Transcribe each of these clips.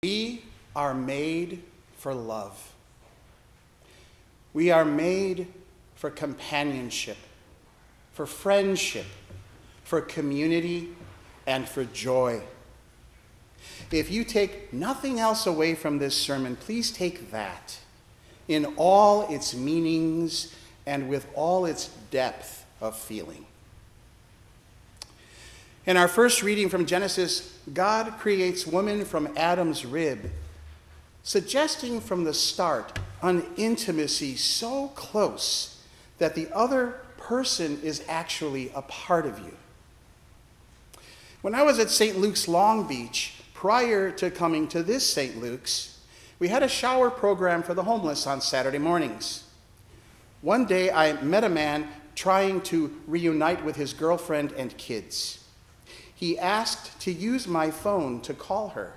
We are made for love. We are made for companionship, for friendship, for community, and for joy. If you take nothing else away from this sermon, please take that in all its meanings and with all its depth of feeling. In our first reading from Genesis, God creates woman from Adam's rib, suggesting from the start an intimacy so close that the other person is actually a part of you. When I was at St. Luke's Long Beach, prior to coming to this St. Luke's, we had a shower program for the homeless on Saturday mornings. One day I met a man trying to reunite with his girlfriend and kids. He asked to use my phone to call her.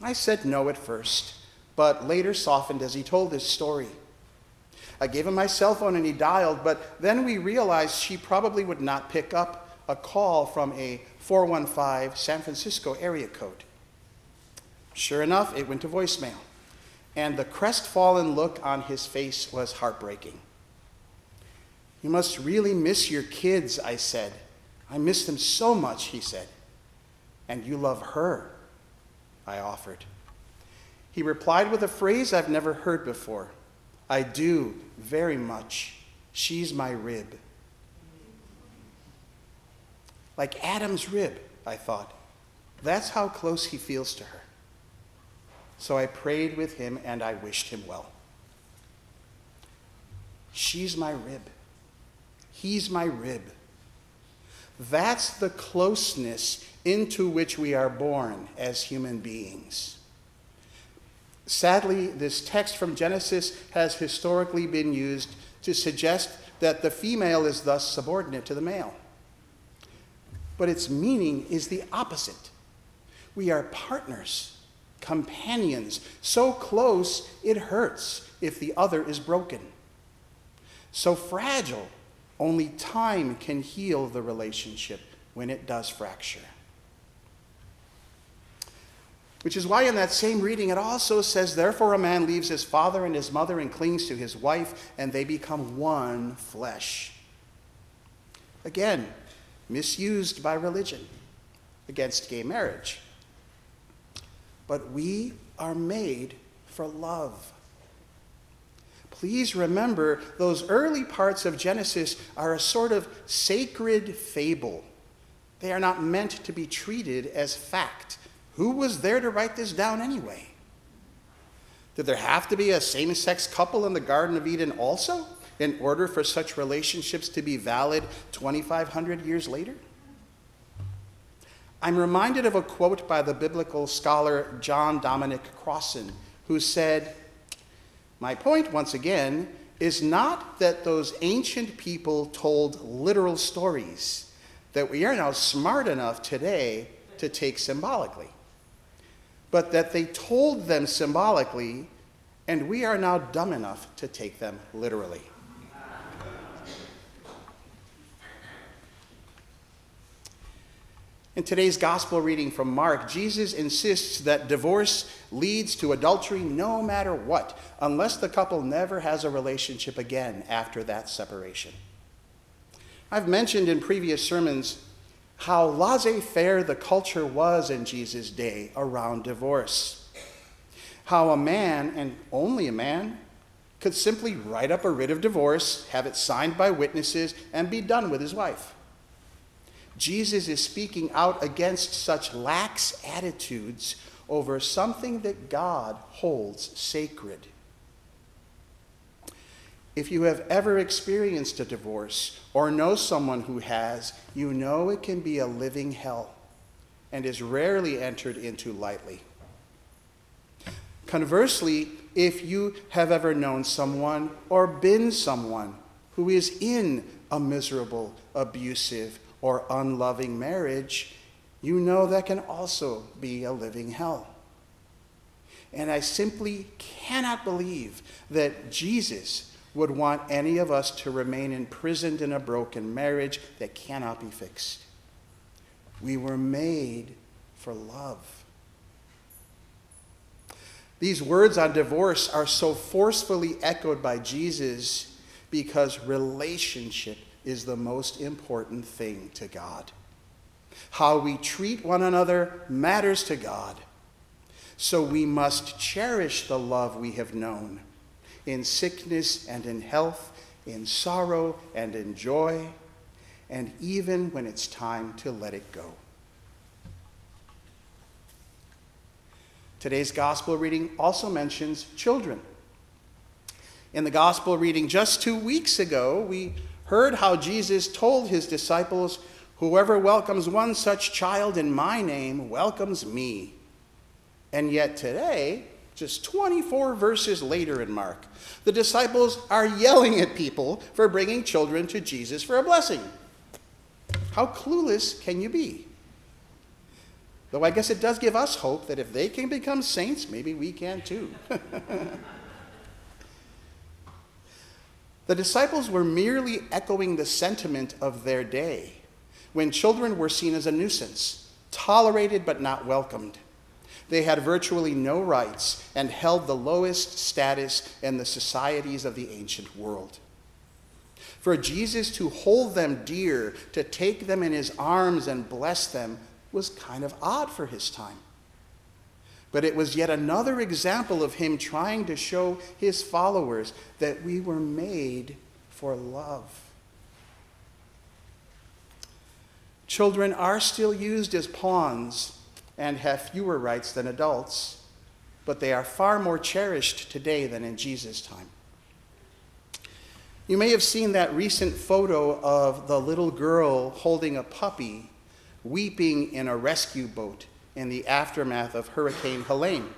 I said no at first, but later softened as he told his story. I gave him my cell phone and he dialed, but then we realized she probably would not pick up a call from a 415 San Francisco area code. Sure enough, it went to voicemail, and the crestfallen look on his face was heartbreaking. "You must really miss your kids," I said. "I miss them so much," he said. "And you love her," I offered. He replied with a phrase I've never heard before. "I do, very much. She's my rib." Like Adam's rib, I thought. That's how close he feels to her. So I prayed with him and I wished him well. She's my rib. He's my rib. That's the closeness into which we are born as human beings. Sadly, this text from Genesis has historically been used to suggest that the female is thus subordinate to the male. But its meaning is the opposite. We are partners, companions, so close it hurts if the other is broken. So fragile, only time can heal the relationship when it does fracture. Which is why in that same reading it also says, "Therefore a man leaves his father and his mother and clings to his wife, and they become one flesh." Again, misused by religion against gay marriage. But we are made for love. Please remember, those early parts of Genesis are a sort of sacred fable. They are not meant to be treated as fact. Who was there to write this down anyway? Did there have to be a same-sex couple in the Garden of Eden also, in order for such relationships to be valid 2,500 years later? I'm reminded of a quote by the biblical scholar John Dominic Crossan, who said, "My point, once again, is not that those ancient people told literal stories that we are now smart enough today to take symbolically, but that they told them symbolically, and we are now dumb enough to take them literally." In today's gospel reading from Mark, Jesus insists that divorce leads to adultery no matter what, unless the couple never has a relationship again after that separation. I've mentioned in previous sermons how laissez-faire the culture was in Jesus' day around divorce. How a man, and only a man, could simply write up a writ of divorce, have it signed by witnesses, and be done with his wife. Jesus is speaking out against such lax attitudes over something that God holds sacred. If you have ever experienced a divorce or know someone who has, you know it can be a living hell and is rarely entered into lightly. Conversely, if you have ever known someone or been someone who is in a miserable, abusive, or unloving marriage, you know that can also be a living hell. And I simply cannot believe that Jesus would want any of us to remain imprisoned in a broken marriage that cannot be fixed. We were made for love. These words on divorce are so forcefully echoed by Jesus because relationship is the most important thing to God. How we treat one another matters to God. So we must cherish the love we have known in sickness and in health, in sorrow and in joy, and even when it's time to let it go. Today's gospel reading also mentions children. In the gospel reading just 2 weeks ago, we heard how Jesus told his disciples, "Whoever welcomes one such child in my name welcomes me." And yet today, just 24 verses later in Mark, the disciples are yelling at people for bringing children to Jesus for a blessing. How clueless can you be? Though I guess it does give us hope that if they can become saints, maybe we can too. The disciples were merely echoing the sentiment of their day, when children were seen as a nuisance, tolerated but not welcomed. They had virtually no rights and held the lowest status in the societies of the ancient world. For Jesus to hold them dear, to take them in his arms and bless them, was kind of odd for his time. But it was yet another example of him trying to show his followers that we were made for love. Children are still used as pawns and have fewer rights than adults, but they are far more cherished today than in Jesus' time. You may have seen that recent photo of the little girl holding a puppy, weeping in a rescue boat in the aftermath of Hurricane Helene.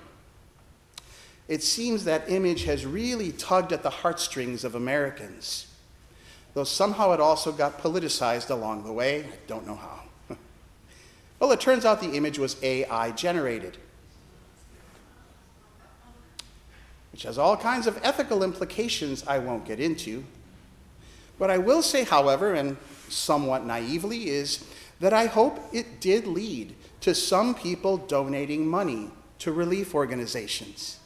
It seems that image has really tugged at the heartstrings of Americans, though somehow it also got politicized along the way. I don't know how. Well, it turns out the image was AI generated, which has all kinds of ethical implications I won't get into. What I will say, however, and somewhat naively, is that I hope it did lead to some people donating money to relief organizations,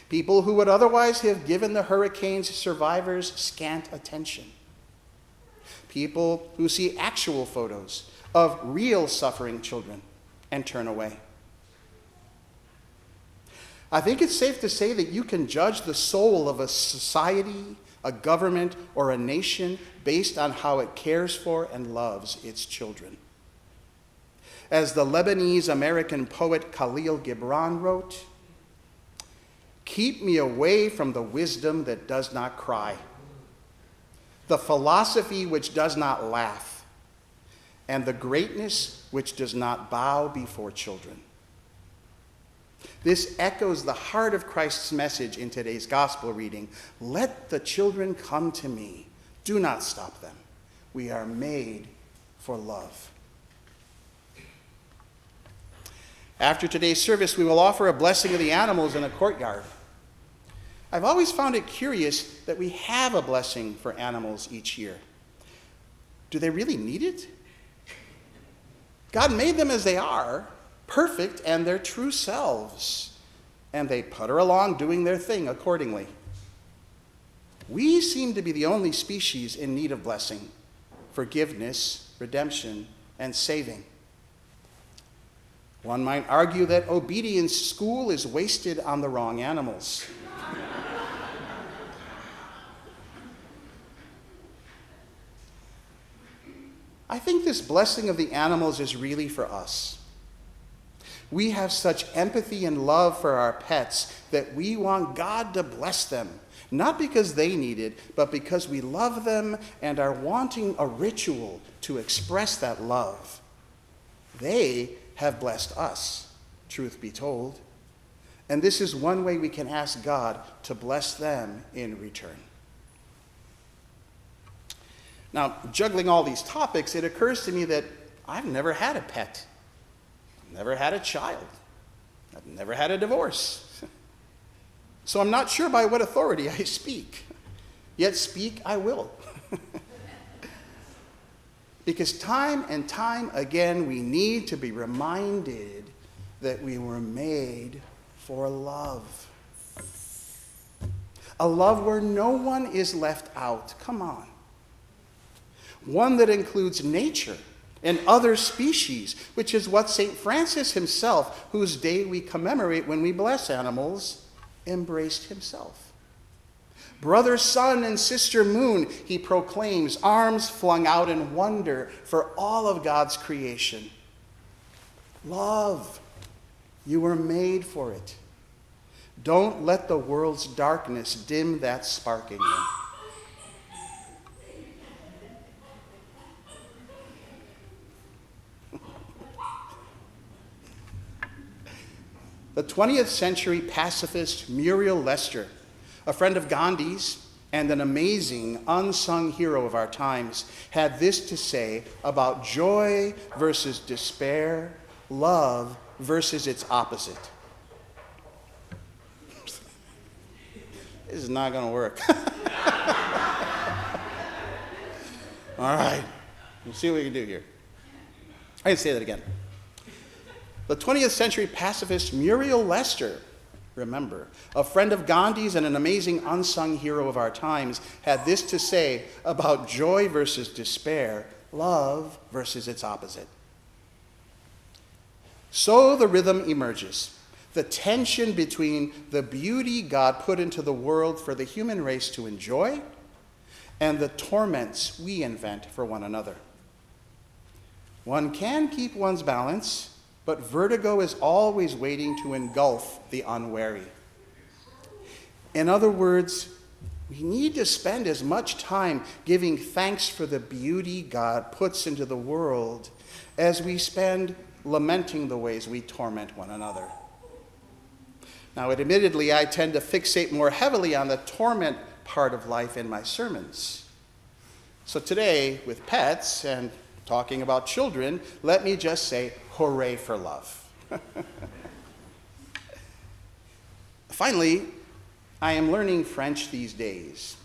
people who would otherwise have given the hurricane's survivors scant attention, people who see actual photos of real suffering children and turn away. I think it's safe to say that you can judge the soul of a society, a government, or a nation based on how it cares for and loves its children. As the Lebanese-American poet Khalil Gibran wrote, "Keep me away from the wisdom that does not cry, the philosophy which does not laugh, and the greatness which does not bow before children." This echoes the heart of Christ's message in today's gospel reading. Let the children come to me. Do not stop them. We are made for love. After today's service, we will offer a blessing of the animals in a courtyard. I've always found it curious that we have a blessing for animals each year. Do they really need it? God made them as they are, perfect and their true selves, and they putter along doing their thing accordingly. We seem to be the only species in need of blessing, forgiveness, redemption, and saving. One might argue that obedience school is wasted on the wrong animals. I think this blessing of the animals is really for us. We have such empathy and love for our pets that we want God to bless them, not because they need it, but because we love them and are wanting a ritual to express that love. They have blessed us, truth be told, and this is one way we can ask God to bless them in return. Now, juggling all these topics, it occurs to me that I've never had a pet. I've never had a child. I've never had a divorce. So I'm not sure by what authority I speak. Yet speak I will. Because time and time again, we need to be reminded that we were made for love. A love where no one is left out. Come on. One that includes nature and other species, which is what St. Francis himself, whose day we commemorate when we bless animals, embraced himself. Brother sun and sister moon, he proclaims, arms flung out in wonder for all of God's creation. Love, you were made for it. Don't let the world's darkness dim that spark in you. The 20th century pacifist Muriel Lester, a friend of Gandhi's and an amazing unsung hero of our times, had this to say about joy versus despair, love versus its opposite. This is not going to work. All right, we'll see what we can do here. I can say that again. The 20th century pacifist Muriel Lester, remember, a friend of Gandhi's and an amazing unsung hero of our times, had this to say about joy versus despair, love versus its opposite. So the rhythm emerges, the tension between the beauty God put into the world for the human race to enjoy and the torments we invent for one another. One can keep one's balance, but vertigo is always waiting to engulf the unwary. In other words, we need to spend as much time giving thanks for the beauty God puts into the world as we spend lamenting the ways we torment one another. Now, admittedly, I tend to fixate more heavily on the torment part of life in my sermons. So today, with pets and talking about children, let me just say, hooray for love. Finally, I am learning French these days.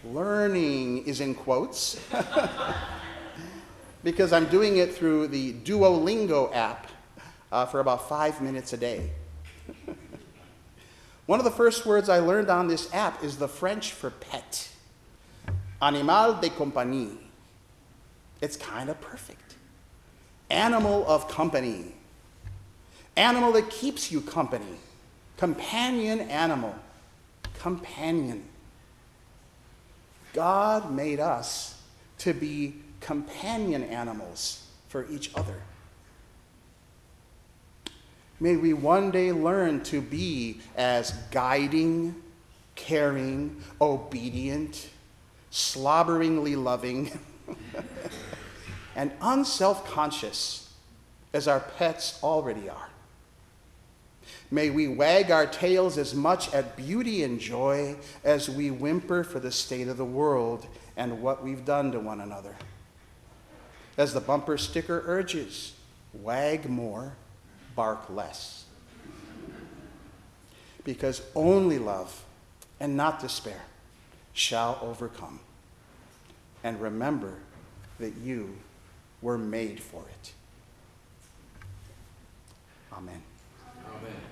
Learning is in quotes because I'm doing it through the Duolingo app for about 5 minutes a day. One of the first words I learned on this app is the French for pet, animal de compagnie. It's kind of perfect. Animal of company. Animal that keeps you company. Companion animal. Companion. God made us to be companion animals for each other. May we one day learn to be as guiding, caring, obedient, slobberingly loving, and unself-conscious as our pets already are. May we wag our tails as much at beauty and joy as we whimper for the state of the world and what we've done to one another. As the bumper sticker urges, wag more, bark less. Because only love and not despair shall overcome. And remember that you were made for it. Amen. Amen.